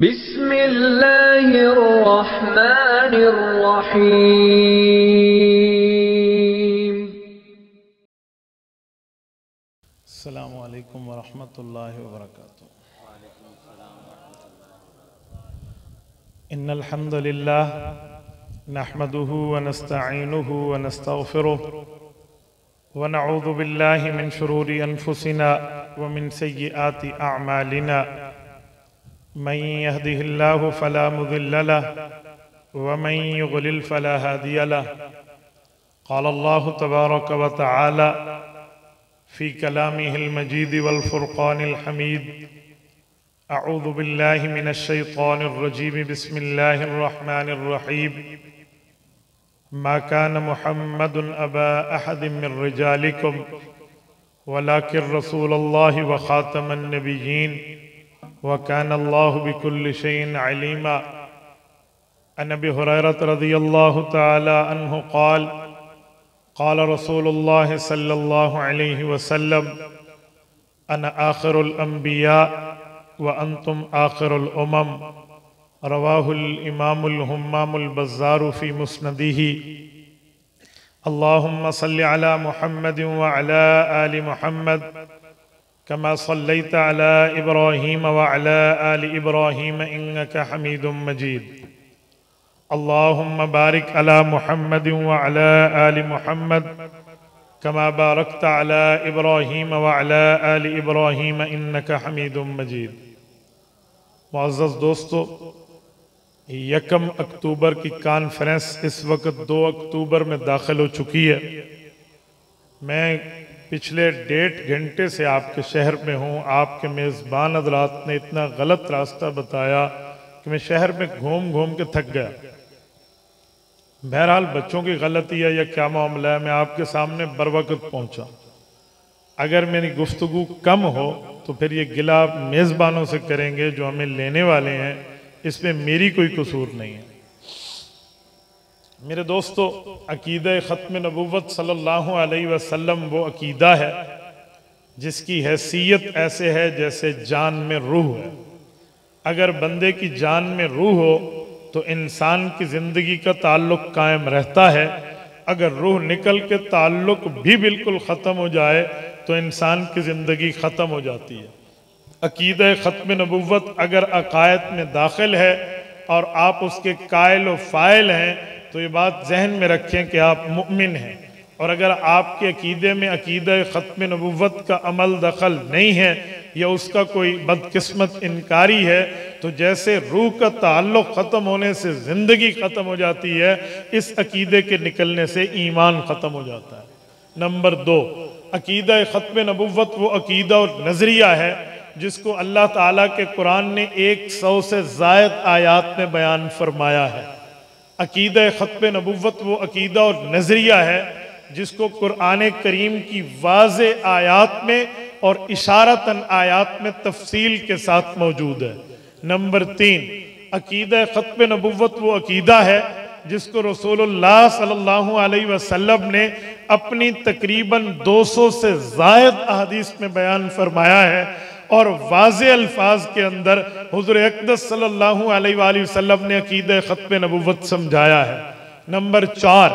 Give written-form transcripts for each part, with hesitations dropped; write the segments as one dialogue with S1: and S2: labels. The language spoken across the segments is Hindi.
S1: बिस्मिल्लाहिर्रहमानिर्रहीम।
S2: अस्सलामु अलैकुम वरहमतुल्लाहि वबरकातुहू। इन्नल हम्दुलिल्लाह नहमदुहु व नस्तईनुहु व नस्तगफिरुहु व नऊज़ु बिल्लाहि मिन शुरूरि अनफुसिना व मिन सय्यिआति अअमालिना। मन यहदिहिल्लाहु फला मुदिल्ल लहु व मन युद्लिल फला हादिय लहु। क़ाला अल्लाहु तबारक व तआला फ़ी कलामिहिल मजीद वल फ़ुरक़ानिल हमीद। अऊज़ु बिल्लाहि मिनश शैतानिर रजीम। बिस्मिल्लाहिर रहमानिर रहीम। मा कान मुहम्मदुन अबा अहदिम मिर रिजालिकुम वलाकिन रसूलुल्लाहि व ख़ातमन नबिय्यीन व कान अल्लाहु बिकुल्लि शैइन अलीमा। अन अबी हुरैरा रज़ियल्लाहु तआला अन्हु क़ाल क़ाल रसूलुल्लाहि सल्लल्लाहु अलैहि वसल्लम अना आखिरुल अंबिया व अंतुम आखिरुल उमम। रवाहुल इमामुल हुम्मामुल बज़्ज़ारु फ़ी मुस्नदिही। अल्लाहुम्मा सल्लि अला मुहम्मदिन व अला आलि मुहम्मद कमा सल्लैता अला इब्राहीम व अला आलि इब्राहीम इन्नका हमीदुम मजीद। अल्लाहुम्मा बारिक अला मुहम्मदिन व अला आलि मुहम्मद कमा बारकता अला इब्राहीम व अला आलि इब्राहीम इन्नका हमीदुम मजीद। मुअज़्ज़ज़ दोस्तों, 1 अक्टूबर की कॉन्फ्रेंस इस वक्त 2 अक्टूबर में दाखिल हो चुकी है। मैं पिछले 1.5 घंटे से आपके शहर में हूँ। आपके मेज़बान हज़रात ने इतना गलत रास्ता बताया कि मैं शहर में घूम घूम के थक गया। बहरहाल बच्चों की गलती है या क्या मामला है, मैं आपके सामने बर वक्त पहुँचा। अगर मेरी गुफ्तगू कम हो तो फिर ये गिला आप मेज़बानों से करेंगे जो हमें लेने वाले हैं, इसमें मेरी कोई कसूर नहीं है। मेरे दोस्तों, अकीदा ख़त्म नबुव्वत सल्लल्लाहु अलैहि वसल्लम वो अकीदा है जिसकी हैसियत ऐसे है जैसे जान में रूह है। अगर बंदे की जान में रूह हो तो इंसान की ज़िंदगी का ताल्लुक़ कायम रहता है। अगर रूह निकल के ताल्लुक़ भी बिल्कुल ख़त्म हो जाए तो इंसान की ज़िंदगी ख़त्म हो जाती है। अकीदा ख़त्म नबुव्वत अगर अक़ायद में दाखिल है और आप उसके कायल व फ़ाइल हैं तो ये बात जहन में रखें कि आप मुमिन हैं। और अगर आपके अकीदे में अकीदा ख़त्म नबुव्वत का अमल दखल नहीं है या उसका कोई बदकिस्मत इनकारी है तो जैसे रूह का ताल्लुक़ ख़त्म होने से ज़िंदगी ख़त्म हो जाती है, इस अकीदे के निकलने से ईमान ख़त्म हो जाता है। नंबर 2, अकीदा ख़त्म नबुव्वत वो अकीदा और नज़रिया है जिसको अल्लाह ताला के कुरान ने 100 से ज़ायद आयात में बयान फरमाया है। अकीदा ख़त्म नबुव्वत वो अकीदा और नज़रिया है जिसको कुरान करीम की वाज़े आयात में और इशारतन आयात में तफसील के साथ मौजूद है। नंबर 3, अकीदा ख़त्म नबुव्वत वो अकीदा है जिसको रसूलुल्लाह सल्लल्लाहु अलैहि वसल्लम ने अपनी तकरीबन 200 से ज़ायद अहदीस में बयान फरमाया है और वाज़े अल्फाज के अंदर हुज़ूर अक़दस सल्लल्लाहु अलैहि वसल्लम ने अकीदा ख़त्म नबुव्वत समझाया है। नंबर 4,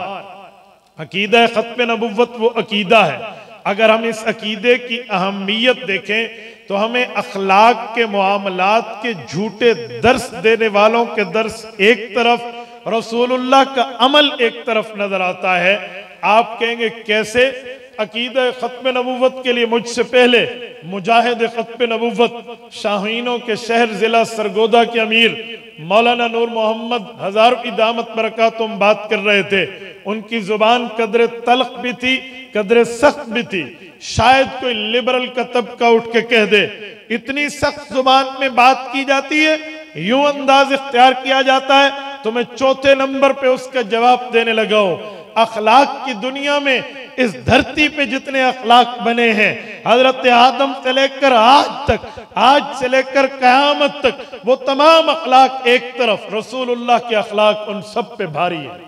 S2: अकीदा ख़त्म नबुव्वत वो अकीदा है, अगर हम इस अकीदे की अहमियत देखें तो हमें अखलाक के मुआमलात के झूठे दर्स देने वालों के दर्स एक तरफ, रसूलुल्लाह का अमल एक तरफ नजर आता है। आप कहेंगे कैसे? अकीदा ख़त्म नबुव्वत के लिए मुझसे पहले मुजाहिद ख़त्म नबुव्वत शाहीनों के शहर ज़िला सरगोदा के अमीर मौलाना नूर मोहम्मद हज़ार की दामत बरकातुम बात कर रहे थे। उनकी जुबान कदरे तल्ख भी थी, कदरे सख्त भी थी। शायद कोई लिबरल का तबका उठ के कह दे इतनी सख्त जुबान में बात की जाती है, यूं अंदाज इख्तियार किया जाता है, तो मैं चौथे नंबर पे उसका जवाब देने लगा हूं। अखलाक की दुनिया में इस धरती पे जितने अखलाक बने हैं, हजरत आदम से लेकर आज तक, आज से लेकर कयामत तक, वो तमाम अखलाक एक तरफ, रसूलुल्लाह के अखलाक उन सब पे भारी है।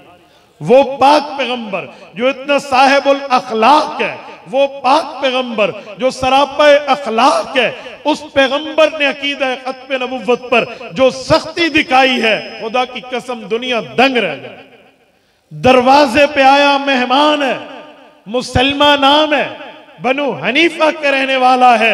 S2: वो पाक पैगंबर जो इतना साहिबुल अखलाक है, वो पाक पैगंबर जो सरापा अखलाक है, उस पैगंबर ने अकीदा खत्म नबुव्वत पर जो सख्ती दिखाई है, खुदा की कसम दुनिया दंग रह गई। दरवाजे पे आया मेहमान है, मुसलमान नाम है, बनु हनीफा के रहने वाला है,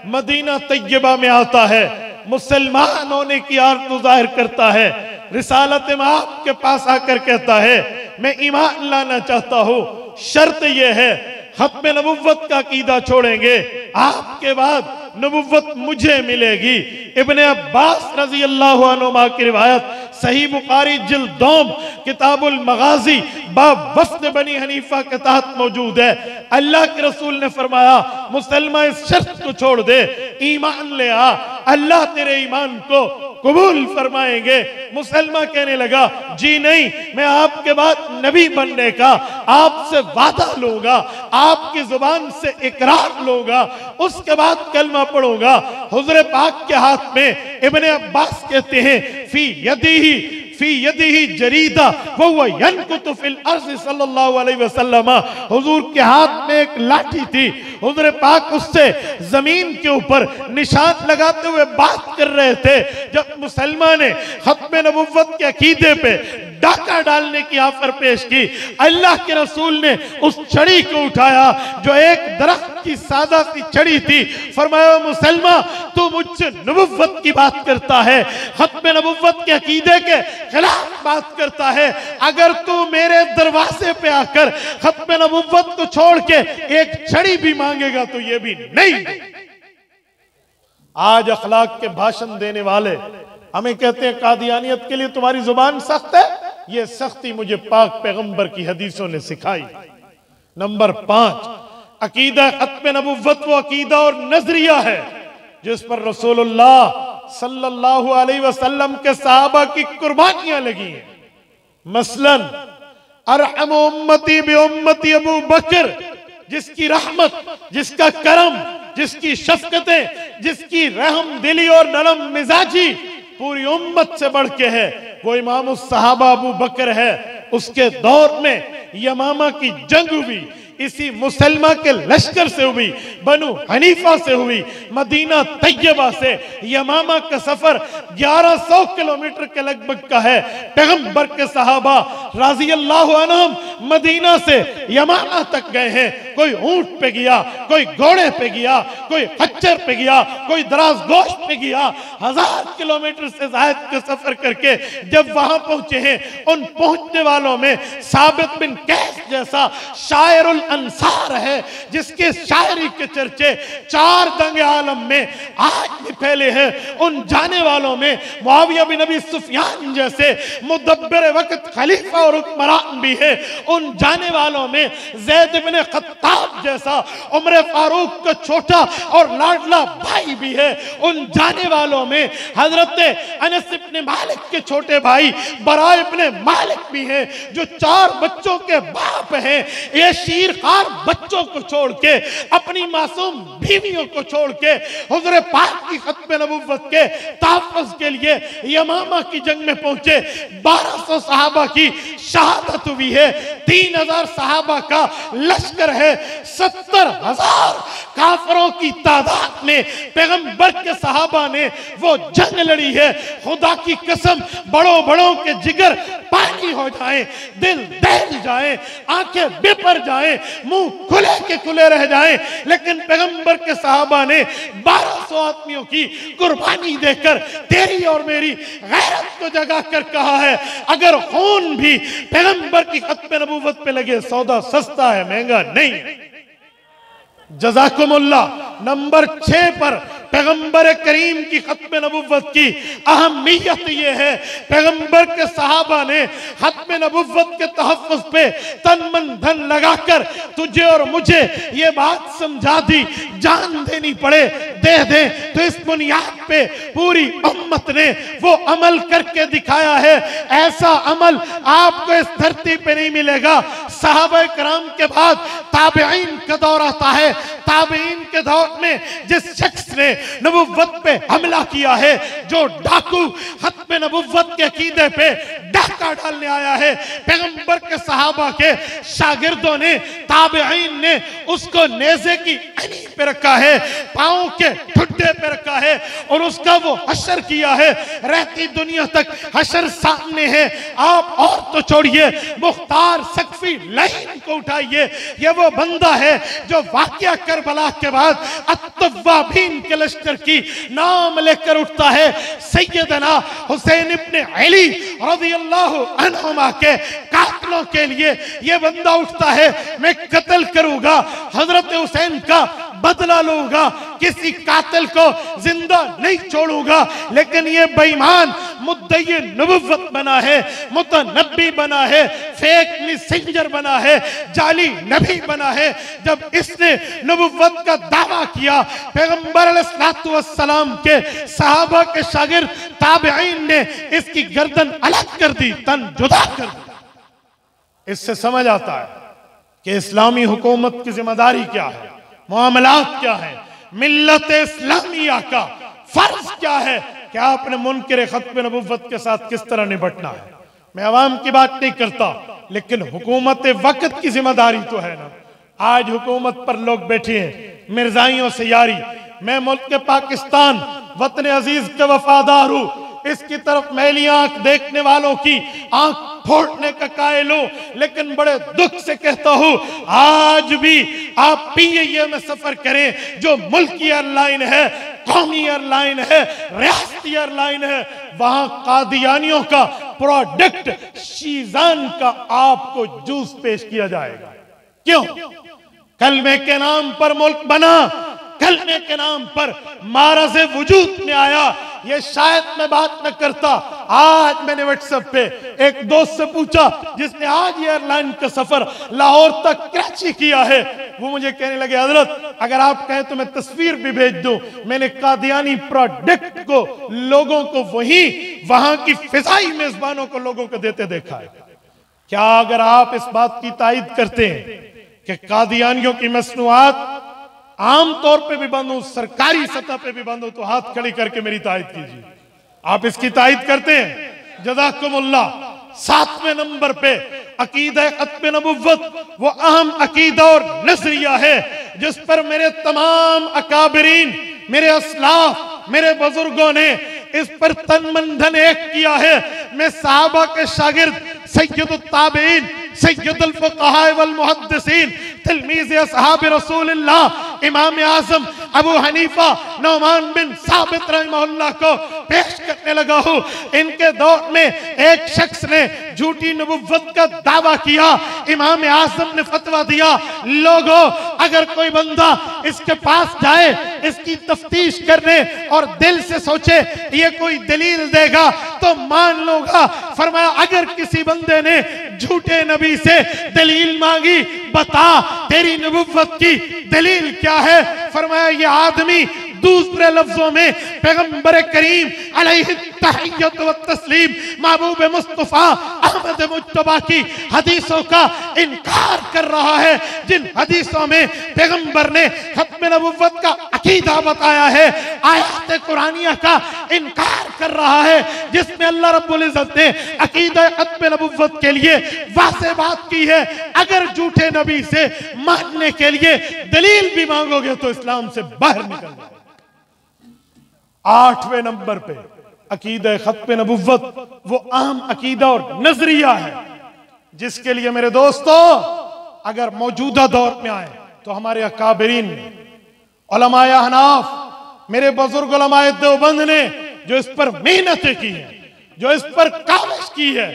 S2: मदीना तैयबा में आता है, मुसलमान होने की आरज़ू जाहिर करता है, रिसालत में आपके पास आकर कहता है मैं ईमान लाना चाहता हूं, शर्त यह है खत्म नबुव्वत का अकीदा छोड़ेंगे, आपके बाद नबुव्वत मुझे मिलेगी। इब्ने अब्बास रजी अल्लाह अन्हुमा की रिवायत सही बुखारी जिल्द दोम किताबुल मगाजी बाब वफ्द बनी हनीफा के तहत मौजूद है। अल्लाह के रसूल ने फरमाया मुसलमान इस शर्त को छोड़ दे, ईमान ले आ, अल्लाह तेरे ईमान को कबूल फरमाएंगे। मुसलमान कहने लगा जी नहीं, मैं आपके बाद नबी बनने का आपसे वादा लूंगा, आपकी जुबान से इकरार लूंगा, उसके बाद कलमा पढ़ूंगा। हुज़ूर पाक के हाथ में इब्ने अब्बास कहते हैं फी यदिही जरीदा वहुवा यनकुतु फिल अर्ज़ सल्लल्लाहु अलैहि वसल्लम, हुजूर के हाथ में एक लाठी थी, हुजूर पाक उससे जमीन के ऊपर निशान लगाते हुए बात कर रहे थे। जब मुसलमान ने खत्म नबुव्वत के अकीदे पे डाका डालने की ऑफर पेश की, अल्लाह के रसूल ने उस छड़ी को उठाया जो एक दरख्त की सादा सी छड़ी थी, फरमाया मुसलमान तू मुझसे नबुव्वत की बात करता है, खत्म नबुव्वत के अकीदे के खिलाफ बात करता है, अगर तू मेरे दरवाजे पे आकर खत्म नबुव्वत को छोड़ के एक छड़ी भी मांगेगा तो ये भी नहीं। आज अखलाक के भाषण देने वाले हमें कहते हैं कादियानियत के लिए तुम्हारी जुबान सख्त है, ये सख्ती मुझे पाक पैगंबर की हदीसों ने सिखाई। नंबर 5, अकीदा खत्म नबुव्वत वो अकीदा और नजरिया है जिस पर रसूलुल्लाह सल्लल्लाहु अलैहि वसल्लम के सहाबा की कुर्बानियां लगी हैं। मसलन अरहम उम्मती बि उम्मती अबू बकर, जिसकी रहमत, जिसका करम, जिसकी शफकतें, जिसकी रहम दिली और नरम मिजाजी पूरी उम्मत से बढ़ के है, वो इमाम सहाबा अबू बकर है। उसके दौर में यमामा की जंग हुई, इसी मुसलमान के लश्कर से हुई, बनु हनीफा से हुई, मदीना तैयबा से यमामा का सफर 1100 किलोमीटर के लगभग का है। पैगंबर के सहाबा राजी अल्लाह अन्हुम मदीना से यमामा तक गए हैं। कोई ऊंट पे गया, कोई घोड़े पे गया, कोई खच्चर पे गया, कोई दराज गोश्त पे गया। 1000 किलोमीटर से ज्यादा का सफर करके जब वहां पहुंचे हैं, उन पहुंचने वालों में साबित बिन कैस जैसा शायरुल अंसार है, जिसके शायरी के चर्चे 4 दंगे आलम में आज भी फैले हैं। उन जाने वालों में मुआविया बिन अबी सुफियान जैसे मुदब्बिर वक्त खलीफा और हुक्मरान भी है। उन जाने वालों में ज़ैद बिन खत्ताब जैसा उमर फारूक का छोटा और लाडला भाई भी है। उन जाने वालों में हजरत अनस इब्न मालिक के छोटे भाई बरा इब्न मालिक भी हैं, जो 4 बच्चों के बाप हैं। ये शीरखार बच्चों को छोड़ के, अपनी मासूम बीवियों को छोड़ के हुज़ूर पाक की खत्म नबुव्वत के तहफ़्फ़ुज़ के लिए यमामा की जंग में पहुंचे। 1200 सहाबा की शहादत हुई है। 3000 सहाबा का लश्कर है। 70,000 काफरों की तादाद में पैगंबर के सहाबा ने वो जंग लड़ी है। खुदा की कसम, बड़ों बड़ों के जिगर पानी हो जाए, दिल दहल जाए, आंखें बिपर जाए, मुंह खुले के खुले रह जाए, लेकिन पैगंबर के सहाबा ने 1200 आदमियों की कुर्बानी देकर तेरी और मेरी गैरत को जगा कर कहा है, अगर खून भी पैगंबर की खत्म नबुव्वत पे लगे, सौदा सस्ता है, महंगा नहीं। जज़ाकुमुल्लाह। नंबर 6 पर पैगंबर करीम की खत्म नबुव्वत की अहमियत यह है, पैगंबर के सहाबा ने खत्म नबुव्वत के तहफ़्फ़ुज़ पे तन मन धन लगाकर तुझे और मुझे ये बात समझा दी, जान देनी पड़े दे दे, तो इस बुनियाद पे पूरी उम्मत ने वो अमल करके दिखाया है। ऐसा अमल आपको इस धरती पे नहीं मिलेगा। सहाबा कराम के बाद ताबईन का दौर आता है। ताबईन के दौर में जिस शख्स ने नबुव्वत पे हमला किया है, जो डाकू खत्म नबुव्वत के अकीदे पे डाका डालने आया है। पैगंबर के सहाबा के शागिर्दों ने, ताबईन ने उसको नेज़े की अनी पे रखा है, पांव के ठुड्डे पे रखा है और उसका वो हशर किया है। रहती दुनिया तक हशर सामने है। आप और तो छोड़िए, मुख्तार सकफी लाइन को उठाइए, ये वो बंदा है जो वाकया करबला के बाद अत्तवाबीन के लश्कर की नाम लेकर उठता है। सैयदना हुसैन इब्ने अली रज़ियल्लाहु अन्हुमा के कातलों के लिए ये बंदा उठता है, मैं कत्ल करूंगा, हजरत हुसैन का बदला लूंगा, किसी कातिल को जिंदा नहीं छोड़ूंगा। लेकिन ये बेईमान मुद्दई नबुव्वत बना है, मुतनब्बी बना है, फेक मैसेंजर बना है, जाली नबी बना है। जब इसने नबुव्वत का दावा किया, पैगंबर अलैहिस्सलातु वस्सलाम के सहाबा के शागिर्द ताबईन ने इसकी गर्दन अलग कर दी, तन जुदा कर दी। इससे समझ आता है कि इस्लामी हुकूमत की जिम्मेदारी क्या है, मामलात क्या है, मिल्लत इस्लामिया का फर्ज क्या है कि आपने मुनकर खत्म नबुव्वत के साथ किस तरह निपटना है। मैं अवाम की बात नहीं करता, लेकिन हुकूमत वक्त की जिम्मेदारी तो है ना। आज हुकूमत पर लोग बैठे हैं मिर्जाइयों से यारी। मैं मुल्क के पाकिस्तान वतन अजीज के वफादार हूं, इसकी तरफ मैली आंख देखने वालों की आंख फोड़ने का कायल हूं, लेकिन बड़े दुख से कहता हूं, आज भी आप पीएए में सफर करें, जो मुल्की एयरलाइन है, कौमी एयरलाइन है, रियासती एयरलाइन है, वहां कादियानियों का प्रोडक्ट शीजान का आपको जूस पेश किया जाएगा। क्यों? कलमे के नाम पर मुल्क बना, कलमे के नाम पर मारज़े वजूद में आया। ये शायद मैं बात न करता। आज मैंने व्हाट्सएप पे एक दोस्त से पूछा जिसने आज एयरलाइन का सफर लाहौर तक कराची किया है, वो मुझे कहने लगे, हजरत अगर आप कहें तो मैं तस्वीर भी भेज दूं, मैंने कादियानी प्रोडक्ट को लोगों को वहां की फिजाई मेजबानों को लोगों को देते देखा है। क्या अगर आप इस बात की तायद करते हैं कि कादियानियों की मसनूआत आम तौर पे भी बंद हो, सरकारी सतह पे भी बंद हो, तो हाथ खड़ी करके मेरी तायद कीजिए। आप इसकी तायद करते हैं? जज़ाकुमुल्लाह। 7वें नंबर पे अकीदा खत्म नबुव्वत वो अहम अकीदा और नजरिया है जिस पर मेरे तमाम अकाबरीन, मेरे असलाफ, मेरे बुजुर्गों ने इस पर तन मन धन एक किया है। मैं सहाबा के शागिर्द सैयदुत ताबईन, सैयदुल फुक़हा वल मुहद्दिसीन, तिलमीज़ असहाब रसूलुल्लाह इमाम आज़म अबू हनीफा नौमान बिन साबित रहमहुल्लाह को पेश करने लगा हूं। इनके दौर में एक शख्स ने झूठी नबुव्वत का दावा किया, इमाम आज़म ने फतवा दिया, लोगों अगर कोई बंदा इसके पास जाए इसकी तफ्तीश करने और दिल से सोचे ये कोई दलील देगा तो मान लूंगा। फरमाया अगर किसी बंदे ने झूठे नबी से दलील मांगी, बता तेरी नबुव्वत की दलील क्या है। फरमाया ये आदमी दूसरे लफ्जों में पैगंबर करीम अलैहि तहिय्यत व तस्लीम महबूब मुस्तफा अहमद मुज्तबा की हदीसों का इनकार कर रहा है, जिन हदीसों में पैगंबर ने खत्म नबुव्वत का अकीदा बताया है, आयत कुरानिया का इनकार कर रहा है, जिसमें अल्लाह रब्बुल इज्जत ने अकीदा खत्म नबुव्वत के लिए वाज़ेह बात की है। अगर झूठे नबी से मानने के लिए दलील भी मांगोगे तो इस्लाम से बाहर निकल जाओगे। 8वें नंबर पे अकीदा खत्म नबुव्वत वो अहम अकीदा और नजरिया है जिसके लिए मेरे दोस्तों अगर मौजूदा दौर में आए तो हमारे अकाबरीन ने, उलमाए हनाफ, मेरे बुजुर्ग उलमाए देवबंद ने जो इस पर मेहनतें की है, जो इस पर काविश की है,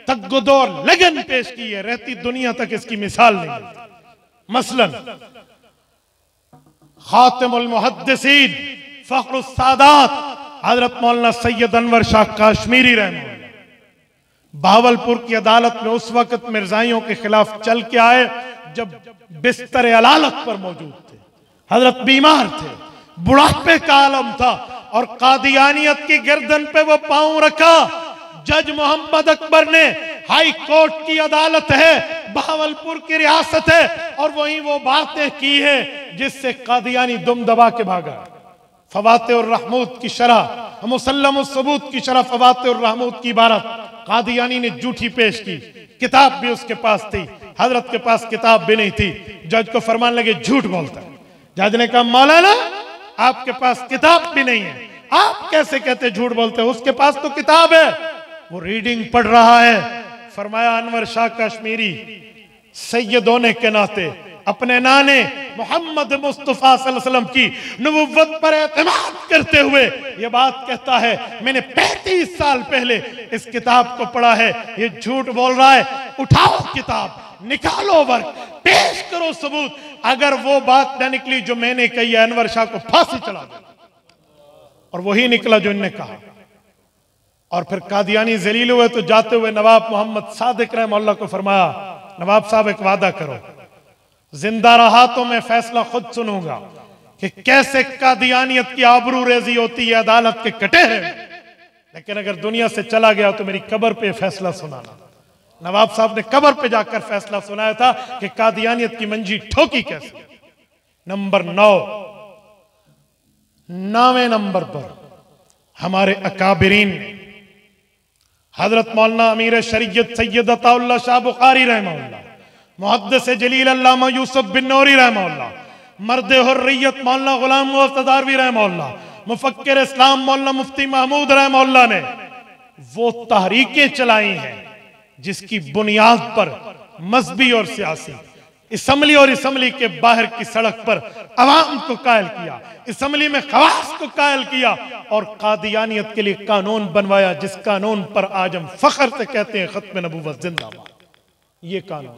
S2: तग्गुदौर लगन पेश की है, रहती दुनिया तक इसकी मिसाल नहीं मिलती। मसलन खातिमुल मुहद्दिसीन फख्रुस सादात हजरत मौलाना सैयद अनवर शाह काश्मीरी रहमतुल्लाह भावलपुर की अदालत में उस वक्त मिर्जाइयों के खिलाफ चल के आए जब बिस्तर अलालत पर मौजूद थे। हजरत बीमार थे, बुढ़ापे का आलम था और कादियानियत की गर्दन पे वो पांव रखा। जज मोहम्मद अकबर ने, हाई कोर्ट की अदालत है, भावलपुर की रियासत है, और वहीं वो बातें की है जिससे कादियानी दुम दबा के भागा। फवाते और रहमूद की शरह, मुसल्लम और सबूत की शरह फवाते और रहमूद की इबारत कादियानी ने झूठी पेश की। किताब भी उसके पास थी, हजरत के पास किताब भी नहीं थी। जज को फरमान लगे झूठ बोलता है। जज ने कहा मौलाना आपके पास किताब भी नहीं है, आप कैसे कहते झूठ बोलते हो, उसके पास तो किताब है, वो रीडिंग पढ़ रहा है। फरमाया अनवर शाह कश्मीरी सैयद होने के नाते अपने नाने मोहम्मद मुस्तफा सल्लल्लाहु अलैहि वसल्लम की नबुव्वत पर एतमाद करते हुए ये बात कहता है, मैंने 35 साल पहले इस किताब को पढ़ा है, ये झूठ बोल रहा है। उठाओ किताब, निकालो वर्क, पेश करो सबूत। अगर वो बात न निकली जो मैंने कही है, अनवर शाह को फांसी चढ़ा दो। और वही निकला जो इन्होंने कहा। और फिर कादियानी जलील हुए तो जाते हुए नवाब मोहम्मद सादिक रहमतुल्लाह को फरमाया, नवाब साहब एक वादा करो, जिंदा रहा तो मैं फैसला खुद सुनूंगा कि कैसे कादियानियत की आबरू रेजी होती है अदालत के कटहरे में, लेकिन अगर दुनिया से चला गया तो मेरी कब्र पे फैसला सुनाना। नवाब साहब ने कब्र पे जाकर फैसला सुनाया था कि कादियानियत की मंजी ठोकी कैसे। नंबर 9वें नंबर पर हमारे अकाबिरीन ने हजरत मौलाना अमीर शरीयत सैयद अताउल्लाह शाह बुखारी रहमतुल्लाह, मुहद्दिस जलील अल्लामा यूसुफ बिन नूरी रहमतुल्लाह, मर्द हुर्रियत मौलाना गुलाम मुस्तदारवी रहमतुल्लाह, मुफक्किर इस्लाम मौलाना मुफ्ती महमूद रहमतुल्लाह ने वो तहरीकें चलाई हैं जिसकी बुनियाद पर मजहबी और सियासी असम्बली और असम्बली के बाहर की सड़क पर अवाम को कायल किया, असम्बली में खवास को कायल किया और कादियानियत के लिए कानून बनवाया, जिस कानून पर आज हम फख्र से कहते हैं खत्म नबूवत जिंदाबाद। ये कानून,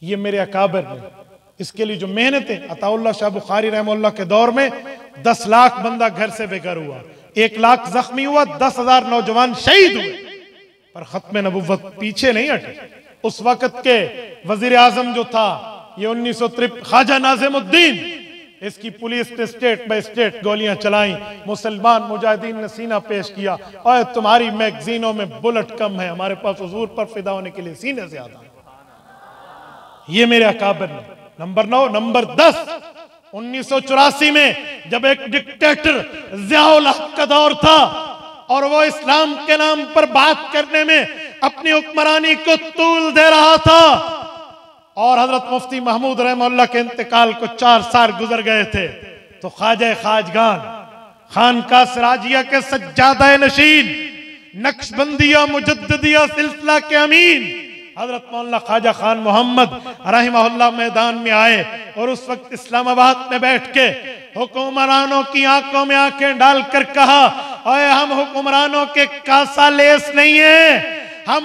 S2: ये मेरे अकाबिर ने इसके लिए जो मेहनतें, अताउल्लाह शाह बुखारी रहमतुल्लाह के दौर में 10 लाख बंदा घर से बेघर हुआ, 1 लाख जख्मी हुआ, 10,000 नौजवान शहीद हुए, पर खत्म नबूवत पीछे नहीं हटे। उस वक्त के वजीर आजम जो था ये 1953 ख्वाजा नाज़िमुद्दीन, इसकी पुलिस ने स्टेट बाय स्टेट गोलियां चलाई, मुसलमान मुजाहिदीन ने सीना पेश किया, और तुम्हारी मैगजीनों में बुलेट कम है, हमारे पास हुजूर पर फिदा होने के लिए सीने ज्यादा। ये मेरे अकाबिर ने। नंबर 9। नंबर 10, 1984 में जब एक डिक्टेटर ज़ियाउल हक का दौर था और वो इस्लाम के नाम पर बात करने में अपनी हुक्मरानी को तूल दे रहा था, और हजरत मुफ्ती महमूद रहमतुल्लाह के इंतकाल को 4 साल गुजर गए थे, तो ख्वाजा खाजगान खानका सिराजिया के सज्जादा नशीन, नक्शबंदिया मुजद्दिदिया सिलसिला के अमीन हजरत मौलाना ख्वाजा खान मोहम्मद रहमतुल्लाह मैदान में आए और उस वक्त इस्लामाबाद में बैठ के हुक्मरानों की आंखों में आंखें डालकर कहा, ओए हम हुक्मरानों के कासा लेस नहीं है, हम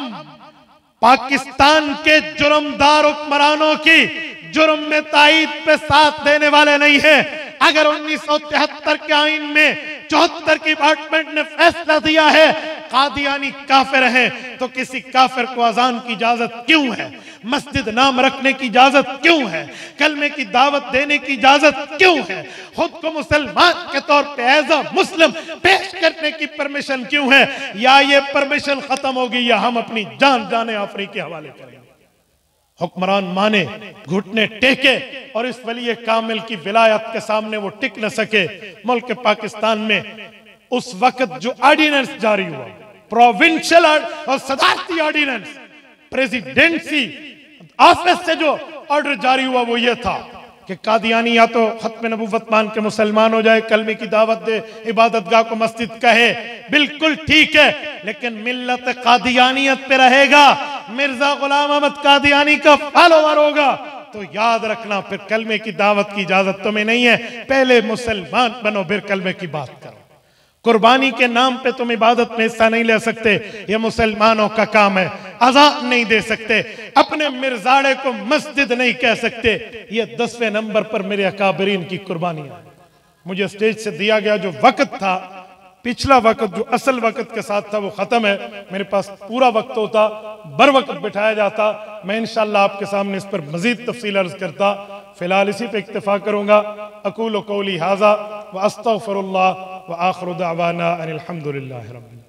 S2: पाकिस्तान के जुर्मदार हुक्मरानों की जुर्म में ताईद पे साथ देने वाले नहीं है। अगर 1973 के आईन में 74 की डिपार्टमेंट ने फैसला दिया है कादियानी काफिर है, तो किसी काफिर को अजान की इजाजत क्यों है, मस्जिद नाम रखने की इजाजत क्यों है, कलमे की दावत देने की इजाजत क्यों है, खुद को मुसलमान के तौर पे एज अ मुस्लिम पेश करने की परमिशन क्यों है, या ये परमिशन खत्म होगी या हम अपनी जान जाने आफरी के हवाले करेंगे। हुक्मरान माने, घुटने टेके, और इस वली कामिल की विलायत के सामने वो टिक न सके। मुल्क पाकिस्तान में उस वक्त जो ऑर्डिनेंस जारी हुआ, प्रोविंशियल और सदारती ऑर्डिनेंस, प्रेसिडेंसी ऑफिस से जो ऑर्डर जारी हुआ वो ये था कि कादियानी या तो खत्म नबूवत मान के मुसलमान हो जाए, कलमे की दावत दे, इबादतगाह को मस्जिद कहे, बिल्कुल ठीक है, लेकिन मिल्लत कादियानियत पे रहेगा, मिर्जा गुलाम अहमद कादियानी का फॉलोवर होगा, तो याद रखना फिर कलमे की दावत की इजाजत तुम्हें नहीं है। पहले मुसलमान बनो, फिर कलमे की बात करो। कुर्बानी के नाम पे तुम इबादत में हिस्सा नहीं ले सकते, ये मुसलमानों का काम है। अज़ान नहीं दे सकते, अपने मिर्जाड़े को मस्जिद नहीं कह सकते। ये 10वें नंबर पर मेरे अकाबरीन की कुर्बानियां। मुझे स्टेज से दिया गया जो वक्त था, पिछला वक्त जो असल वक्त के साथ था वो खत्म है। मेरे पास पूरा वक्त होता, बर वक्त बिठाया जाता, मैं इंशाअल्लाह आपके सामने इस पर मजीद तफसील अर्ज करता। फिलहाल इसी पे इक्तिफा करूंगा। अकूलु कौली हाज़ा व अस्तग़फिरुल्लाह व आखिरु दअवाना अनिल हम्दुलिल्लाहि रब्बिल